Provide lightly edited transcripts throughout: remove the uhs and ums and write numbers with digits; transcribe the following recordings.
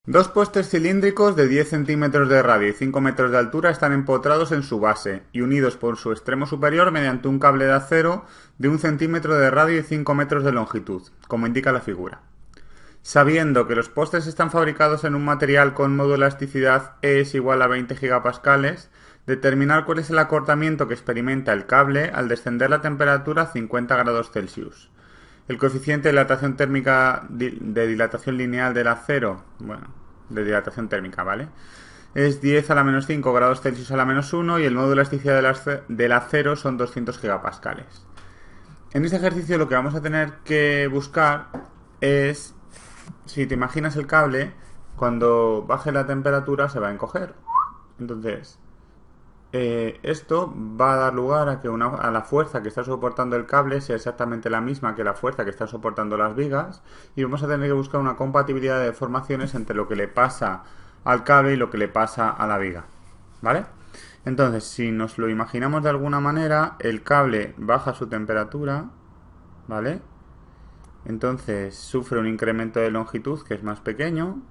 Dos postes cilíndricos de 10 centímetros de radio y 5 metros de altura están empotrados en su base y unidos por su extremo superior mediante un cable de acero de 1 centímetro de radio y 5 metros de longitud, como indica la figura. Sabiendo que los postes están fabricados en un material con modo elasticidad E es igual a 20 gigapascales, determinar cuál es el acortamiento que experimenta el cable al descender la temperatura a 50 grados Celsius. El coeficiente de dilatación térmica de dilatación lineal del acero, de dilatación térmica, ¿vale? Es 10 a la menos 5 grados Celsius a la menos 1 y el modo de elasticidad del acero son 200 gigapascales. En este ejercicio lo que vamos a tener que buscar es, si te imaginas el cable, cuando baje la temperatura se va a encoger. Entonces, esto va a dar lugar a que a la fuerza que está soportando el cable sea exactamente la misma que la fuerza que están soportando las vigas, y vamos a tener que buscar una compatibilidad de deformaciones entre lo que le pasa al cable y lo que le pasa a la viga, ¿vale? Entonces, si nos lo imaginamos de alguna manera, el cable baja su temperatura, ¿vale? Entonces sufre un incremento de longitud que es más pequeño,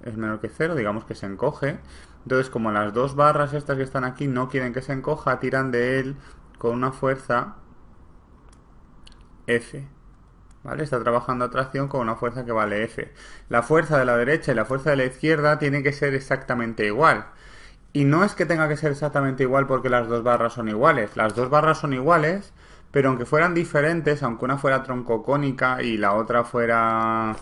es menor que cero, digamos que se encoge. Entonces, como las dos barras estas que están aquí no quieren que se encoja, tiran de él con una fuerza F, ¿vale? Está trabajando a tracción con una fuerza que vale F. La fuerza de la derecha y la fuerza de la izquierda tienen que ser exactamente igual. Y no es que tenga que ser exactamente igual porque las dos barras son iguales. Las dos barras son iguales, pero aunque fueran diferentes, aunque una fuera troncocónica y la otra fuera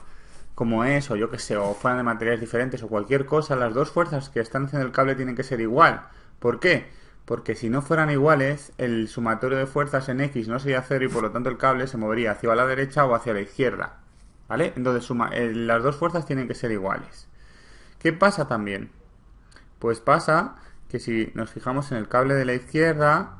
como es, o yo que sé, o fueran de materiales diferentes o cualquier cosa, las dos fuerzas que están haciendo el cable tienen que ser igual. ¿Por qué? Porque si no fueran iguales, el sumatorio de fuerzas en X no sería cero y por lo tanto el cable se movería hacia la derecha o hacia la izquierda, ¿vale? Entonces las dos fuerzas tienen que ser iguales. ¿Qué pasa también? Pues pasa que si nos fijamos en el cable de la izquierda,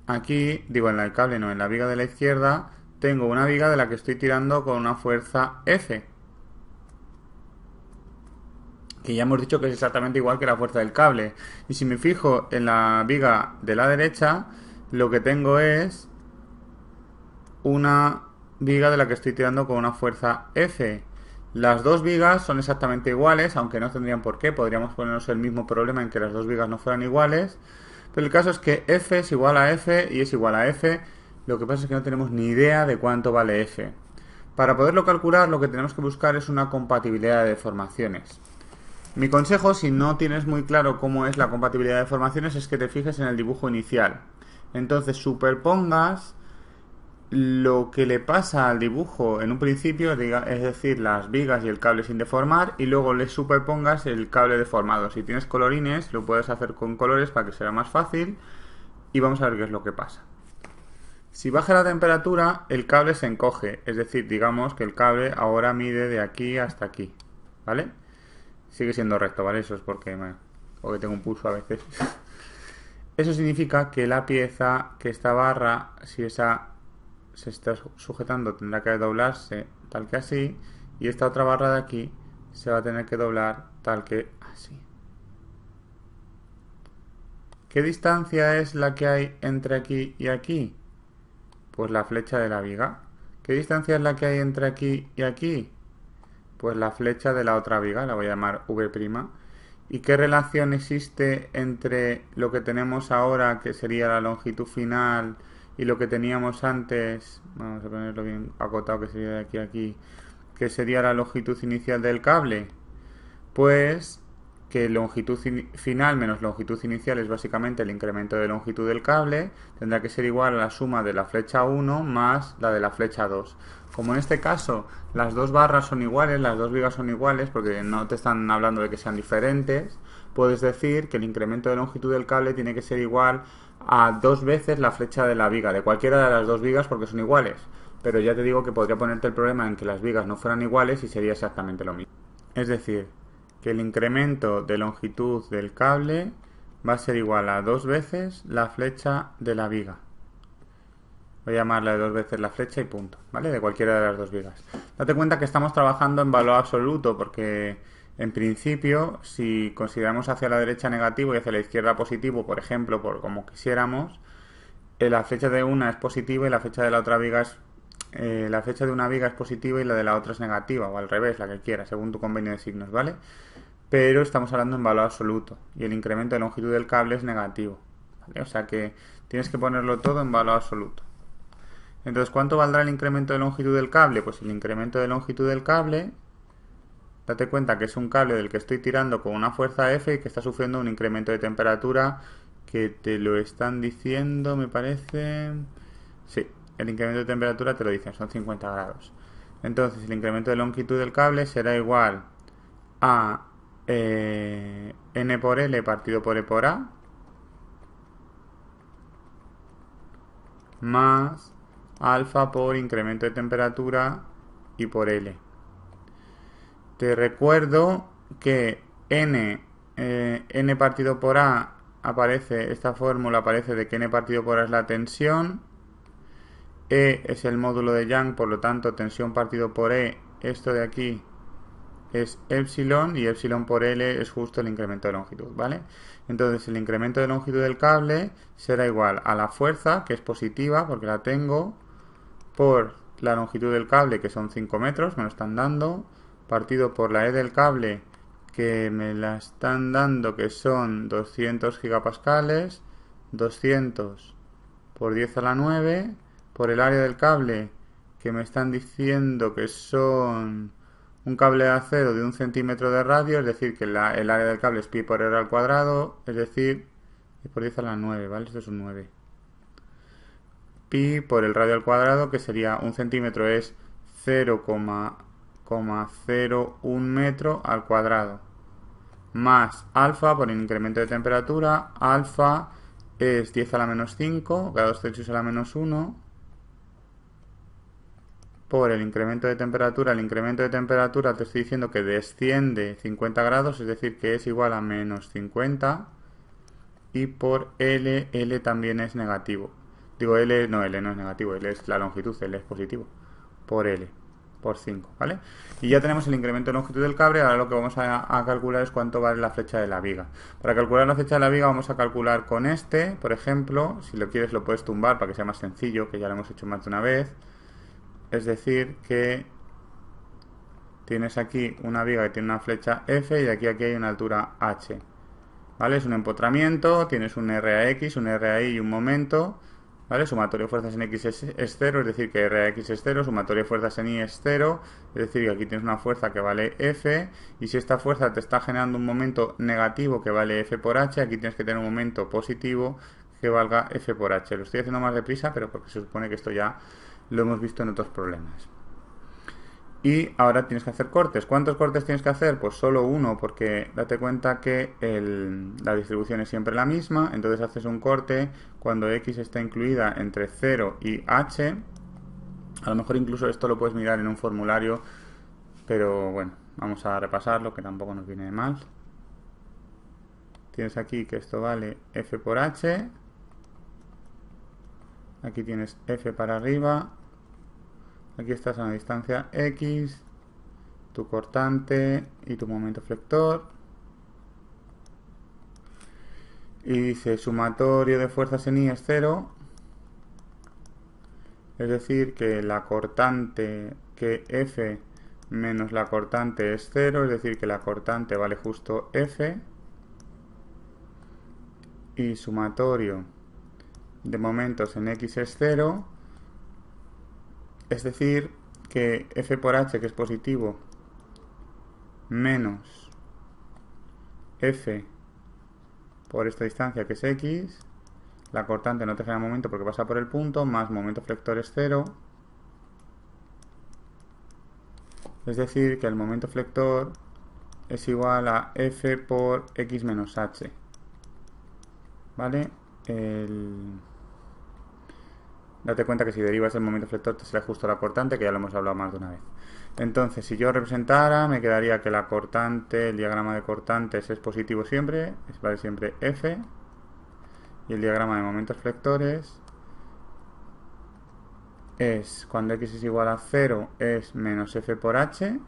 aquí, digo en el cable no, en la viga de la izquierda, tengo una viga de la que estoy tirando con una fuerza F, que ya hemos dicho que es exactamente igual que la fuerza del cable. Y si me fijo en la viga de la derecha, lo que tengo es una viga de la que estoy tirando con una fuerza F. Las dos vigas son exactamente iguales, aunque no tendrían por qué. Podríamos ponernos el mismo problema en que las dos vigas no fueran iguales. Pero el caso es que F es igual a F y es igual a F. Lo que pasa es que no tenemos ni idea de cuánto vale F. Para poderlo calcular, lo que tenemos que buscar es una compatibilidad de deformaciones. Mi consejo, si no tienes muy claro cómo es la compatibilidad de deformaciones, es que te fijes en el dibujo inicial. Entonces superpongas lo que le pasa al dibujo en un principio, es decir, las vigas y el cable sin deformar, y luego le superpongas el cable deformado. Si tienes colorines, lo puedes hacer con colores para que sea más fácil, y vamos a ver qué es lo que pasa. Si baja la temperatura, el cable se encoge, es decir, digamos que el cable ahora mide de aquí hasta aquí, ¿vale? Sigue siendo recto, ¿vale? Eso es porque tengo un pulso a veces. Eso significa que la pieza, que esta barra, si esa se está sujetando, tendrá que doblarse tal que así, y esta otra barra de aquí se va a tener que doblar tal que así. ¿Qué distancia es la que hay entre aquí y aquí? Pues la flecha de la viga. ¿Qué distancia es la que hay entre aquí y aquí? Pues la flecha de la otra viga, la voy a llamar V'. ¿Y qué relación existe entre lo que tenemos ahora, que sería la longitud final, y lo que teníamos antes? Vamos a ponerlo bien acotado, que sería de aquí a aquí, que sería la longitud inicial del cable. Pues que longitud final menos longitud inicial es básicamente el incremento de longitud del cable, tendrá que ser igual a la suma de la flecha 1 más la de la flecha 2. Como en este caso las dos barras son iguales, las dos vigas son iguales, porque no te están hablando de que sean diferentes, puedes decir que el incremento de longitud del cable tiene que ser igual a 2 veces la flecha de la viga, de cualquiera de las dos vigas, porque son iguales. Pero ya te digo que podría ponerte el problema en que las vigas no fueran iguales y sería exactamente lo mismo. Es decir, que el incremento de longitud del cable va a ser igual a 2 veces la flecha de la viga. Voy a llamarla de 2 veces la flecha y punto, ¿vale? De cualquiera de las dos vigas. Date cuenta que estamos trabajando en valor absoluto, porque en principio, si consideramos hacia la derecha negativo y hacia la izquierda positivo, por ejemplo, por como quisiéramos, la flecha de una es positiva y la flecha de la otra viga la flecha de una viga es positiva y la de la otra es negativa, o al revés, la que quieras, según tu convenio de signos, ¿vale? Pero estamos hablando en valor absoluto y el incremento de longitud del cable es negativo, ¿vale? O sea que tienes que ponerlo todo en valor absoluto. Entonces, ¿cuánto valdrá el incremento de longitud del cable? Pues el incremento de longitud del cable, date cuenta que es un cable del que estoy tirando con una fuerza F y que está sufriendo un incremento de temperatura que te lo están diciendo, me parece... Sí, el incremento de temperatura te lo dicen, son 50 grados. Entonces, el incremento de longitud del cable será igual a N por L partido por E por A más alfa por incremento de temperatura y por L. Te recuerdo que N partido por A aparece, esta fórmula aparece de que N partido por A es la tensión, E es el módulo de Young, por lo tanto tensión partido por E, esto de aquí es epsilon y epsilon por L es justo el incremento de longitud, ¿vale? Entonces el incremento de longitud del cable será igual a la fuerza, que es positiva porque la tengo, por la longitud del cable, que son 5 metros, me lo están dando, partido por la E del cable, que me la están dando, que son 200 gigapascales, 200 por 10 a la 9, por el área del cable, que me están diciendo que son un cable de acero de 1 centímetro de radio, es decir, que el área del cable es pi por r al cuadrado, es decir, pi por 10 a la 9, ¿vale? Esto es un 9. Pi por el radio al cuadrado, que sería 1 centímetro es 0,01 metro al cuadrado, más alfa por el incremento de temperatura, alfa es 10 a la menos 5, grados Celsius a la menos 1, por el incremento de temperatura. El incremento de temperatura te estoy diciendo que desciende 50 grados, es decir, que es igual a menos 50, y por L, L también es negativo. Digo, L no es negativo, L es la longitud, L es positivo, por L, por 5, ¿vale? Y ya tenemos el incremento de longitud del cable. Ahora lo que vamos a calcular es cuánto vale la flecha de la viga. Para calcular la flecha de la viga vamos a calcular con este, por ejemplo, si lo quieres lo puedes tumbar para que sea más sencillo, que ya lo hemos hecho más de una vez. Es decir, que tienes aquí una viga que tiene una flecha F y aquí hay una altura H. ¿Vale? Es un empotramiento, tienes un RAX, un RAI y un momento. ¿Vale? Sumatorio de fuerzas en X es 0, es decir que RAX es 0, sumatorio de fuerzas en Y es 0, es decir que aquí tienes una fuerza que vale F, y si esta fuerza te está generando un momento negativo que vale F por H, aquí tienes que tener un momento positivo que valga F por H. Lo estoy haciendo más deprisa, pero porque se supone que esto ya lo hemos visto en otros problemas. Y ahora tienes que hacer cortes. ¿Cuántos cortes tienes que hacer? Pues solo uno, porque date cuenta que la distribución es siempre la misma. Entonces haces un corte cuando X está incluida entre 0 y H. A lo mejor incluso esto lo puedes mirar en un formulario, pero bueno, vamos a repasarlo, que tampoco nos viene de mal. Tienes aquí que esto vale F por H. Aquí tienes F para arriba. Aquí estás a una distancia X, tu cortante y tu momento flector. Y dice sumatorio de fuerzas en Y es 0. Es decir, que la cortante, que F menos la cortante es 0. Es decir, que la cortante vale justo F. Y sumatorio de momentos en X es 0. Es decir, que F por H, que es positivo, menos F por esta distancia, que es X, la cortante no te genera momento porque pasa por el punto, más momento flector es 0. Es decir, que el momento flector es igual a F por X menos H. ¿Vale? Date cuenta que si derivas el momento flector te será justo la cortante, que ya lo hemos hablado más de una vez. Entonces, si yo representara, me quedaría que la cortante, el diagrama de cortantes es positivo siempre, vale siempre F, y el diagrama de momentos flectores es, cuando X es igual a 0, es menos F por H,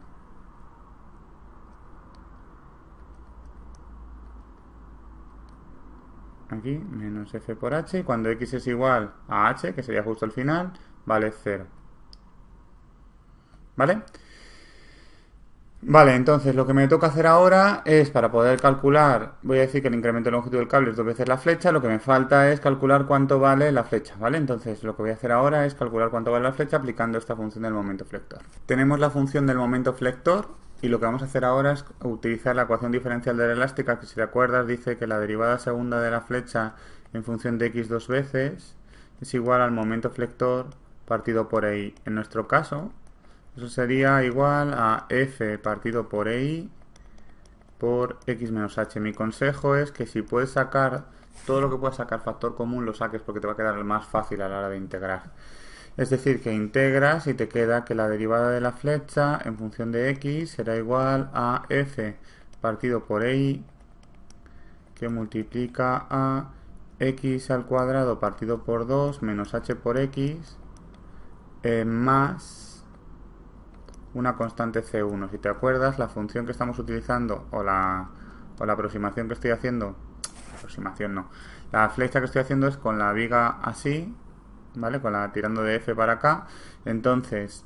aquí, menos F por H, y cuando X es igual a H, que sería justo el final, vale 0. ¿vale? Vale, entonces lo que me toca hacer ahora es, para poder calcular, voy a decir que el incremento de longitud del cable es 2 veces la flecha, lo que me falta es calcular cuánto vale la flecha, ¿vale? Entonces lo que voy a hacer ahora es calcular cuánto vale la flecha aplicando esta función del momento flector. Tenemos la función del momento flector y lo que vamos a hacer ahora es utilizar la ecuación diferencial de la elástica, que si te acuerdas dice que la derivada segunda de la flecha en función de x 2 veces es igual al momento flector partido por i. En nuestro caso, eso sería igual a f partido por i por x menos h. Mi consejo es que si puedes sacar todo lo que puedas sacar factor común, lo saques porque te va a quedar más fácil a la hora de integrar. Es decir, que integras y te queda que la derivada de la flecha en función de x será igual a f partido por i que multiplica a x al cuadrado partido por 2 menos h por x más una constante C1. Si te acuerdas, la función que estamos utilizando o la aproximación que estoy haciendo, la flecha que estoy haciendo es con la viga así, ¿vale? Tirando de F para acá. Entonces,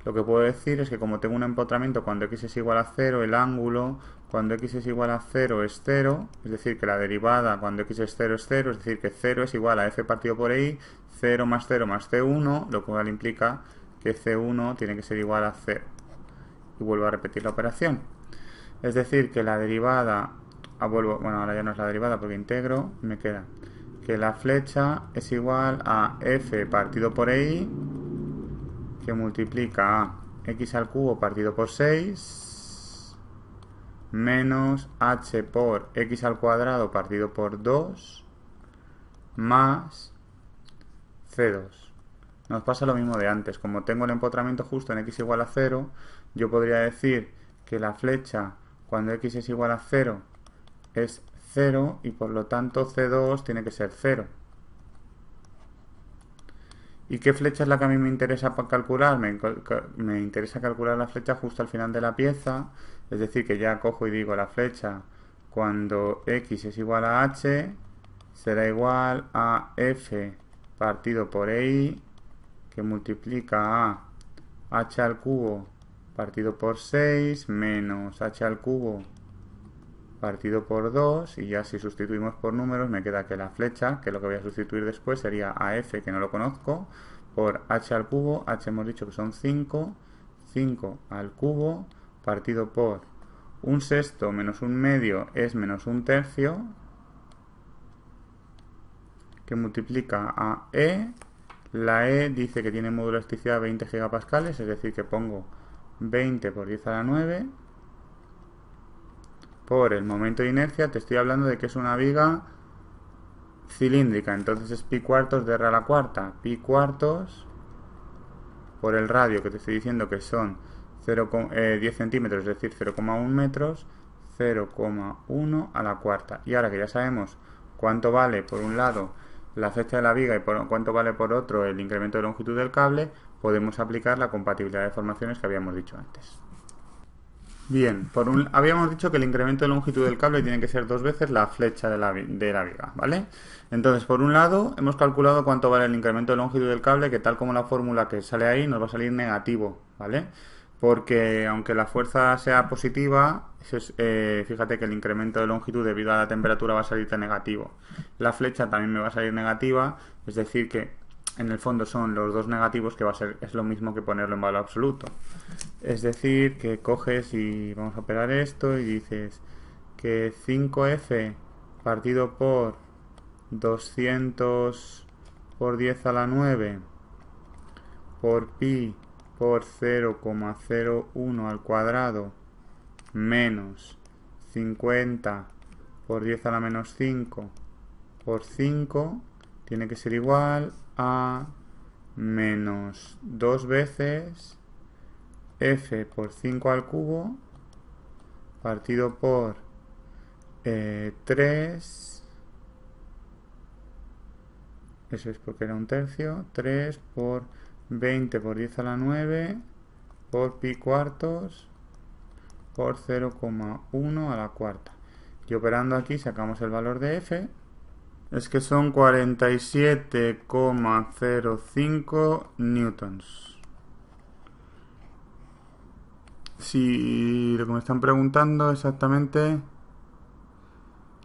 lo que puedo decir es que como tengo un empotramiento cuando x es igual a 0, el ángulo cuando x es igual a 0 es 0, es decir, que la derivada cuando x es 0 es 0, es decir, que 0 es igual a f partido por i, 0 más c1, lo cual implica que c1 tiene que ser igual a 0. Y vuelvo a repetir la operación. Es decir, que la derivada, bueno, ahora ya no es la derivada porque integro, me queda que la flecha es igual a f partido por i, que multiplica a x al cubo partido por 6, menos h por x al cuadrado partido por 2, más c2. Nos pasa lo mismo de antes. Como tengo el empotramiento justo en x igual a 0, yo podría decir que la flecha cuando x es igual a 0 es 0 y por lo tanto C2 tiene que ser 0. ¿Y qué flecha es la que a mí me interesa para calcular? Me interesa calcular la flecha justo al final de la pieza, es decir, que ya cojo y digo la flecha cuando x es igual a h será igual a f partido por i, que multiplica a h al cubo partido por 6 menos h al cubo partido por 2, y ya si sustituimos por números me queda que la flecha, que es lo que voy a sustituir después, sería a f, que no lo conozco, por h al cubo, h hemos dicho que son 5, 5 al cubo partido por 1/6 menos 1/2 es menos 1/3, que multiplica a e. La E dice que tiene módulo de elasticidad 20 gigapascales, es decir, que pongo 20 por 10 a la 9 por el momento de inercia. Te estoy hablando de que es una viga cilíndrica, entonces es pi cuartos de r a la cuarta, pi cuartos por el radio, que te estoy diciendo que son 10 centímetros, es decir, 0,1 metros, 0,1 a la cuarta. Y ahora que ya sabemos cuánto vale por un lado la flecha de la viga y por cuánto vale por otro el incremento de longitud del cable, podemos aplicar la compatibilidad de formaciones que habíamos dicho antes. Bien, habíamos dicho que el incremento de longitud del cable tiene que ser 2 veces la flecha de la viga, ¿vale? Entonces, por un lado, hemos calculado cuánto vale el incremento de longitud del cable, que tal como la fórmula que sale ahí, nos va a salir negativo, ¿vale? Porque aunque la fuerza sea positiva, fíjate que el incremento de longitud debido a la temperatura va a salir negativo. La flecha también me va a salir negativa, es decir que en el fondo son los dos negativos, que es lo mismo que ponerlo en valor absoluto. Es decir, que coges y vamos a operar esto y dices que 5f partido por 200 por 10 a la 9 por pi por 0,01 al cuadrado menos 50 por 10 a la menos 5 por 5 tiene que ser igual a menos 2 veces f por 5 al cubo partido por 3, eso es porque era 1/3, 3 por 20 por 10 a la 9 por pi cuartos por 0,1 a la cuarta. Y operando aquí sacamos el valor de f, es que son 47,05 newtons. si lo que me están preguntando exactamente,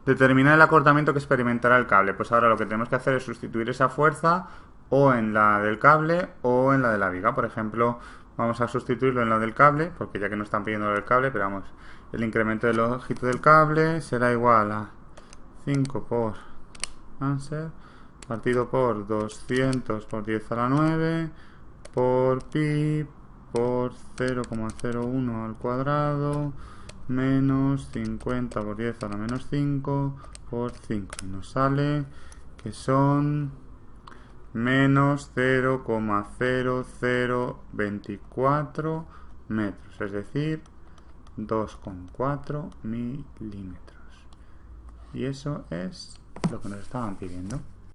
determinar el acortamiento que experimentará el cable. Pues ahora lo que tenemos que hacer es sustituir esa fuerza o en la del cable o en la de la viga. Por ejemplo, vamos a sustituirlo en la del cable, porque ya que nos están pidiendo lo del cable, pero vamos, el incremento de longitud del cable será igual a 5 por answer partido por 200 por 10 a la 9 por pi por 0,01 al cuadrado menos 50 por 10 a la menos 5 por 5. Y nos sale que son menos 0,0024 metros, es decir, 2,4 milímetros. Y eso es lo que nos estaban pidiendo.